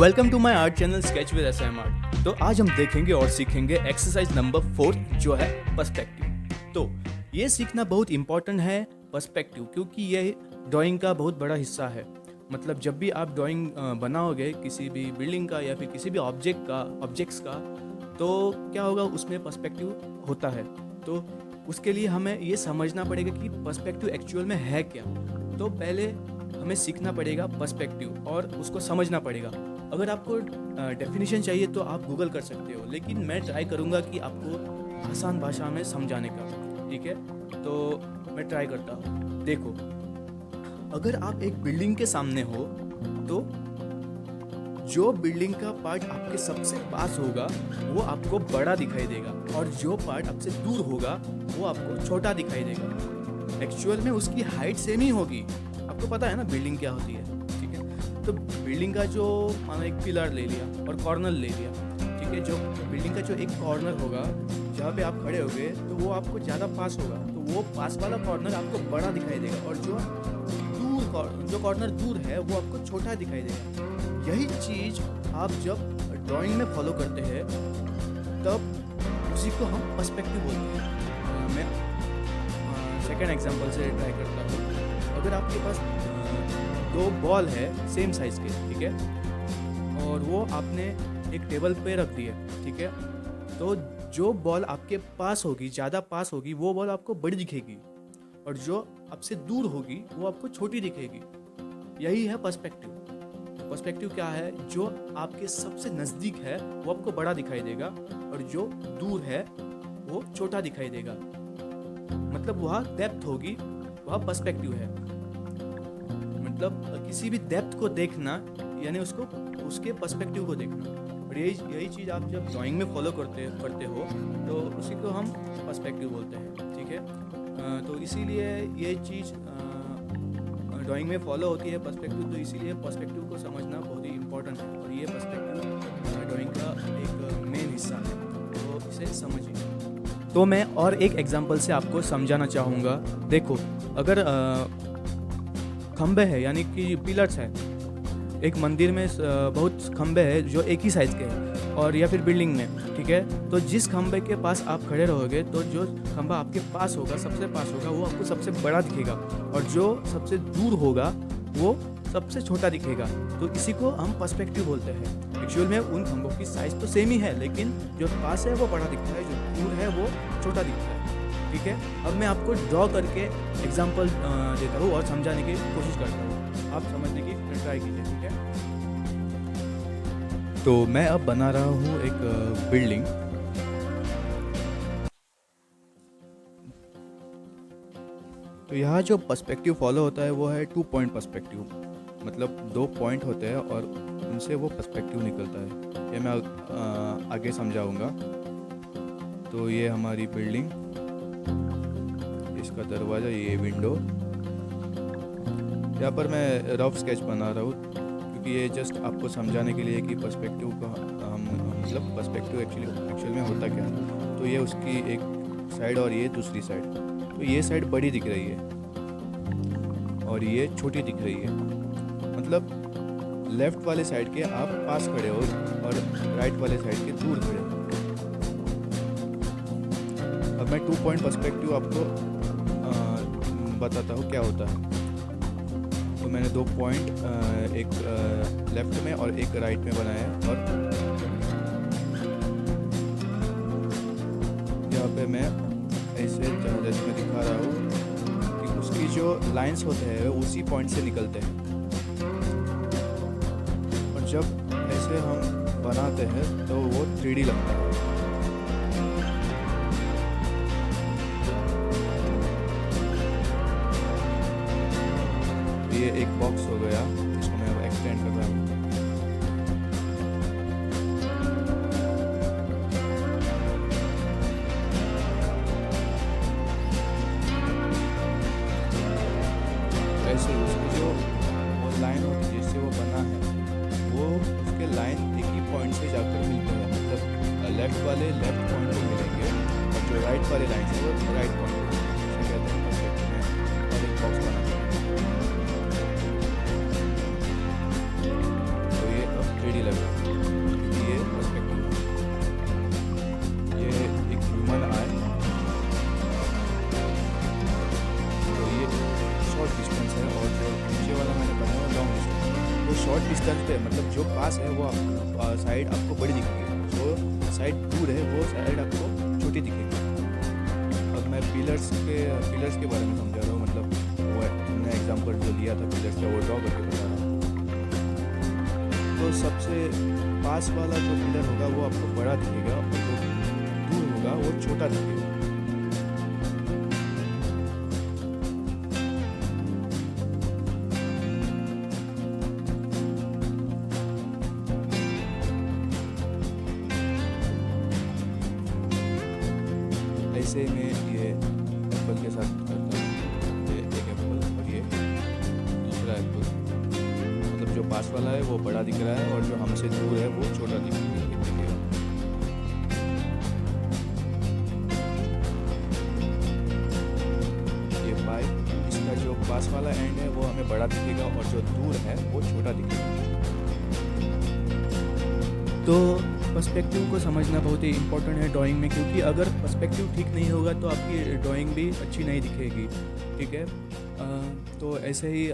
Welcome to my art channel sketch with SM art. तो आज हम देखेंगे और सीखेंगे एक्सरसाइज नंबर 4 जो है पर्सपेक्टिव। तो ये सीखना बहुत इंपॉर्टेंट है पर्सपेक्टिव, क्योंकि ये ड्राइंग का बहुत बड़ा हिस्सा है। मतलब जब भी आप ड्राइंग बनाओगे किसी भी बिल्डिंग का या फिर किसी भी ऑब्जेक्ट्स का, तो क्या होगा, उसमें पर्सपेक्टिव होता है। तो उसके लिए हमें ये समझना पड़ेगा कि पर्सपेक्टिव एक्चुअल में है क्या। तो पहले हमें सीखना पड़ेगा पर्सपेक्टिव और उसको समझना पड़ेगा। अगर आपको डेफिनेशन चाहिए तो आप गूगल कर सकते हो, लेकिन मैं ट्राई करूँगा कि आपको आसान भाषा में समझाने का। ठीक है, तो मैं ट्राई करता हूँ। देखो, अगर आप एक बिल्डिंग के सामने हो तो जो बिल्डिंग का पार्ट आपके सबसे पास होगा वो आपको बड़ा दिखाई देगा, और जो पार्ट आपसे दूर होगा वो आपको छोटा दिखाई देगा। एक्चुअल में उसकी हाइट सेम ही होगी। आपको पता है ना बिल्डिंग क्या होती है। ठीक है, तो बिल्डिंग का जो मानो एक पिलर ले लिया और कॉर्नर ले लिया। ठीक है, जो बिल्डिंग का जो एक कॉर्नर होगा जहाँ पे आप खड़े होगे तो वो आपको ज़्यादा पास होगा, तो वो पास वाला कॉर्नर आपको बड़ा दिखाई देगा, और जो कॉर्नर दूर है वो आपको छोटा दिखाई देगा। यही चीज़ आप जब ड्राइंग में फॉलो करते हैं तब उसी को हम पर्सपेक्टिव बोलते हैं। मैं सेकेंड एग्जांपल से ट्राई करता हूँ। अगर आपके पास दो बॉल है सेम साइज़ के, ठीक है, और वो आपने एक टेबल पे रख दी है। ठीक है, तो जो बॉल आपके पास होगी, ज़्यादा पास होगी, वो बॉल आपको बड़ी दिखेगी, और जो आपसे दूर होगी वो आपको छोटी दिखेगी। यही है पर्सपेक्टिव। पर्सपेक्टिव क्या है? जो आपके सबसे नज़दीक है वो आपको बड़ा दिखाई देगा, और जो दूर है वो छोटा दिखाई देगा। मतलब वहाँ डेप्थ होगी, वह पर्सपेक्टिव है। मतलब किसी भी डेप्थ को देखना यानी उसके पर्सपेक्टिव को देखना। और यही चीज़ आप जब ड्राइंग में फॉलो करते हो तो उसी को हम पर्सपेक्टिव बोलते हैं। ठीक है, तो इसीलिए ये चीज़ ड्राइंग में फॉलो होती है पर्सपेक्टिव। तो इसीलिए पर्सपेक्टिव को समझना बहुत ही इम्पोर्टेंट है, और ये पर्सपेक्टिव ड्राइंग का एक मेन हिस्सा है, तो इसे समझिए। तो मैं और एक एग्जांपल से आपको समझाना चाहूँगा। देखो, अगर खंबे हैं यानी कि पिलर्स है, एक मंदिर में बहुत खंबे हैं जो एक ही साइज़ के हैं, और या फिर बिल्डिंग में। ठीक है, तो जिस खंबे के पास आप खड़े रहोगे तो जो खंबा आपके पास होगा, सबसे पास होगा, वो आपको सबसे बड़ा दिखेगा, और जो सबसे दूर होगा वो सबसे छोटा दिखेगा। तो इसी को हम पर्सपेक्टिव बोलते हैं। एक्चुअल में उन खंभों की साइज़ तो सेम ही है, लेकिन जो पास है वो बड़ा दिखता है, जो दूर है वो छोटा दिखता है। ठीक है, अब मैं आपको ड्रॉ करके एग्जांपल देता हूँ और समझाने की कोशिश करता हूँ। आप समझने की ट्राई कीजिए। ठीक है, तो मैं अब बना रहा हूँ एक बिल्डिंग। तो यहाँ जो पर्सपेक्टिव फॉलो होता है वो है 2 पॉइंट पर्सपेक्टिव। मतलब 2 पॉइंट होते हैं और उनसे वो पर्सपेक्टिव निकलता है। ये मैं आगे समझाऊंगा। तो ये हमारी बिल्डिंग, इसका दरवाज़ा, ये विंडो। यहाँ पर मैं रफ स्केच बना रहा हूँ क्योंकि ये जस्ट आपको समझाने के लिए कि पर्सपेक्टिव का हम मतलब पर्सपेक्टिव एक्चुअल में होता क्या है। तो ये उसकी एक साइड और ये दूसरी साइड। तो ये साइड बड़ी दिख रही है और ये छोटी दिख रही है। मतलब लेफ़्ट वाले साइड के आप पास खड़े हो और राइट वाले साइड के दूर खड़े हो। अब मैं 2 पॉइंट पर्सपेक्टिव आपको बताता हूँ क्या होता है। तो मैंने 2 पॉइंट एक लेफ़्ट में और एक राइट में बनाया है, और यहाँ पे मैं ऐसे जैसे मैं दिखा रहा हूँ कि उसकी जो लाइंस होते हैं वो उसी पॉइंट से निकलते हैं। और जब ऐसे हम बनाते हैं तो वो 3D लगता है। ये एक बॉक्स हो गया जिसको मैं अब एक्सटेंड कर रहा हूँ। ऐसे उसकी जो लाइन होती है जिससे वो बना है, वो उसके लाइन एक ही पॉइंट से जाकर मिलते हैं। मतलब लेफ़्ट वाले लेफ़्ट पॉइंट पे मिलेंगे, और जो राइट वाले लाइन है वो राइट पॉइंट पे। कहते हैं पर्सपेक्टिव में। और एक बॉक्स बनाते हैं। 3D लग शॉर्ट डिस्टेंस पे मतलब जो पास है वो साइड आपको बड़ी दिखेगी, जो साइड दूर है वो साइड आपको छोटी दिखेगी। अब मैं पिलर्स के बारे में समझा रहा हूँ, मतलब वो मैंने एग्जांपल जो लिया था पिलर्स का वो ड्रॉ करके बता रहा हूँ। तो सबसे पास वाला जो पिलर होगा वो आपको बड़ा दिखेगा और जो दूर होगा वो छोटा दिखेगा। ऐसे में ये एप्पल के साथ करता हूँ, ये एक एप्पल और ये दूसरा एप्पल, मतलब जो पास वाला है वो बड़ा दिख रहा है और जो हमसे दूर है वो छोटा दिखेगा। ये पाइप, इसका जो पास वाला एंड है वो हमें बड़ा दिखेगा और जो दूर है वो छोटा दिखेगा। तो पर्सपेक्टिव को समझना बहुत ही इम्पोर्टेंट है ड्राइंग में, क्योंकि अगर पर्सपेक्टिव ठीक नहीं होगा तो आपकी ड्राइंग भी अच्छी नहीं दिखेगी। ठीक है, तो ऐसे ही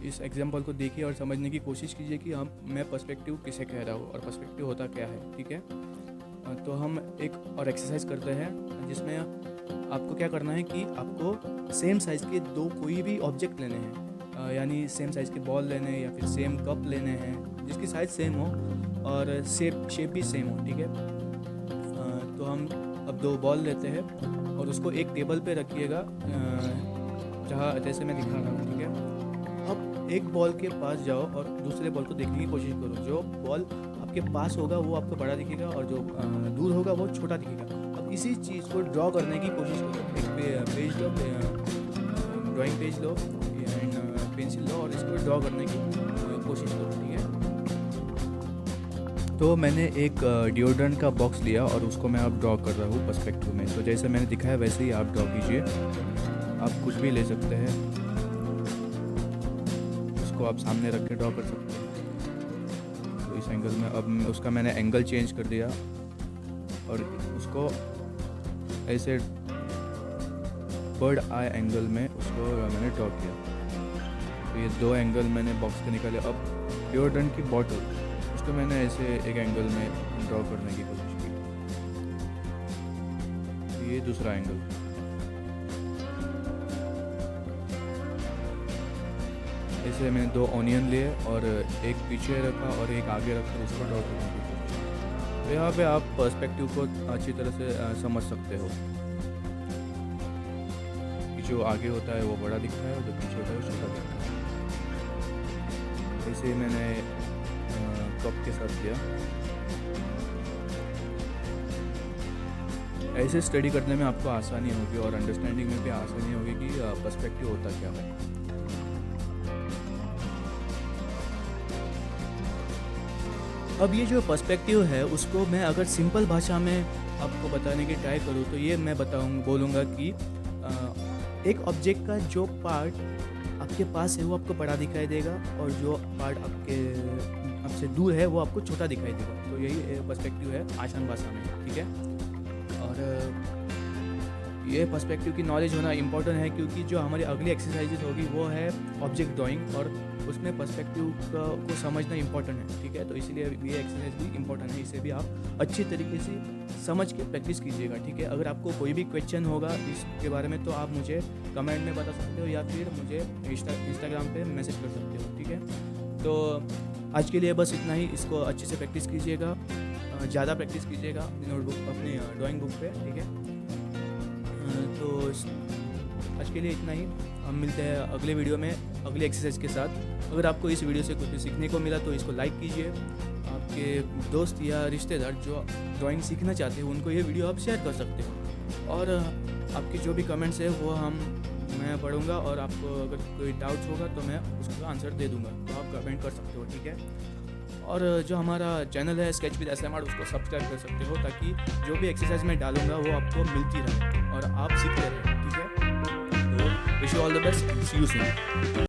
इस एग्जांपल को देखिए और समझने की कोशिश कीजिए कि मैं पर्सपेक्टिव किसे कह रहा हूँ और पर्सपेक्टिव होता क्या है। ठीक है, तो हम एक और एक्सरसाइज करते हैं जिसमें आपको क्या करना है कि आपको सेम साइज़ के दो कोई भी ऑब्जेक्ट लेने हैं, यानी सेम साइज़ के बॉल लेने हैं या फिर सेम कप लेने हैं जिसकी साइज़ सेम हो और शेप भी सेम हो। ठीक है, तो हम अब दो बॉल लेते हैं और उसको एक टेबल पे रखिएगा, जहाँ जैसे मैं दिखा रहा हूँ। ठीक है, अब एक बॉल के पास जाओ और दूसरे बॉल को देखने की कोशिश करो। जो बॉल आपके पास होगा वो आपको बड़ा दिखेगा और जो दूर होगा वो छोटा दिखेगा। अब इसी चीज़ को ड्रॉ करने की कोशिश करो। एक पेज लो, ड्राइंग पेज लो एंड पेंसिल लो और इसको ड्रॉ करने की कोशिश करो। ठीक है, तो मैंने एक डिओड्रेंट का बॉक्स लिया और उसको मैं अब ड्रॉ कर रहा हूँ पर्सपेक्टिव में। तो जैसे मैंने दिखाया वैसे ही आप ड्रॉ कीजिए। आप कुछ भी ले सकते हैं, उसको आप सामने रख के ड्रॉ कर सकते हैं। तो इस एंगल में अब उसका मैंने एंगल चेंज कर दिया और उसको ऐसे बर्ड आई एंगल में उसको मैंने ड्रॉ किया। तो ये दो एंगल मैंने बॉक्स के निकाले। अब डिओड्रेंट की बॉटल, उसको मैंने ऐसे एक एंगल में ड्रॉ करने की कोशिश की। तो ये दूसरा एंगल, ऐसे मैंने दो ऑनियन लिए और एक पीछे रखा और एक आगे रखा, उसको ड्रॉ करने की कोशिश की। तो यहाँ पे आप पर्सपेक्टिव को अच्छी तरह से समझ सकते हो कि जो आगे होता है वो बड़ा दिखता है और जो पीछे होता है वो छोटा दिखता है। ऐसे मैंने कप के साथ किया। ऐसे स्टडी करने में आपको आसानी होगी और अंडरस्टैंडिंग में भी आसानी होगी कि पर्सपेक्टिव होता क्या है। अब ये जो पर्सपेक्टिव है उसको मैं अगर सिंपल भाषा में आपको बताने की ट्राई करूँ तो ये मैं बोलूँगा कि एक ऑब्जेक्ट का जो पार्ट आपके पास है वो आपको बड़ा दिखाई देगा और जो पार्ट आपसे दूर है वो आपको छोटा दिखाई देगा। तो यही पर्सपेक्टिव है आसान भाषा में। ठीक है, और ये पर्सपेक्टिव की नॉलेज होना इम्पोर्टेंट है, क्योंकि जो हमारी अगली एक्सरसाइजेज होगी वो है ऑब्जेक्ट ड्राइंग और उसमें पर्सपेक्टिव को समझना इम्पोर्टेंट है। ठीक है, तो इसीलिए ये एक्सरसाइज भी इम्पोर्टेंट है। इसे भी आप अच्छी तरीके से समझ के प्रैक्टिस कीजिएगा। ठीक है, अगर आपको कोई भी क्वेश्चन होगा इसके बारे में तो आप मुझे कमेंट में बता सकते हो या फिर मुझे इंस्टाग्राम पे मैसेज कर सकते हो। ठीक है, तो आज के लिए बस इतना ही। इसको अच्छे से प्रैक्टिस कीजिएगा, ज़्यादा प्रैक्टिस कीजिएगा नोटबुक अपनी ड्राइंग बुक पे। ठीक है, तो आज के लिए इतना ही। हम मिलते हैं अगले वीडियो में अगली एक्सरसाइज के साथ। अगर आपको इस वीडियो से कुछ सीखने को मिला तो इसको लाइक कीजिए। आपके दोस्त या रिश्तेदार जो ड्राइंग सीखना चाहते हैं उनको ये वीडियो आप शेयर कर सकते हो। और आपके जो भी कमेंट्स है वो मैं पढ़ूंगा और आपको अगर कोई डाउट्स होगा तो मैं उसका आंसर दे दूंगा, तो आप कमेंट कर सकते हो। ठीक है, और जो हमारा चैनल है स्केच विद एसएमआर उसको सब्सक्राइब कर सकते हो ताकि जो भी एक्सरसाइज मैं डालूंगा वो आपको मिलती रहे और आप सीखते रहें। ठीक है, तो wish you all the best, see you soon.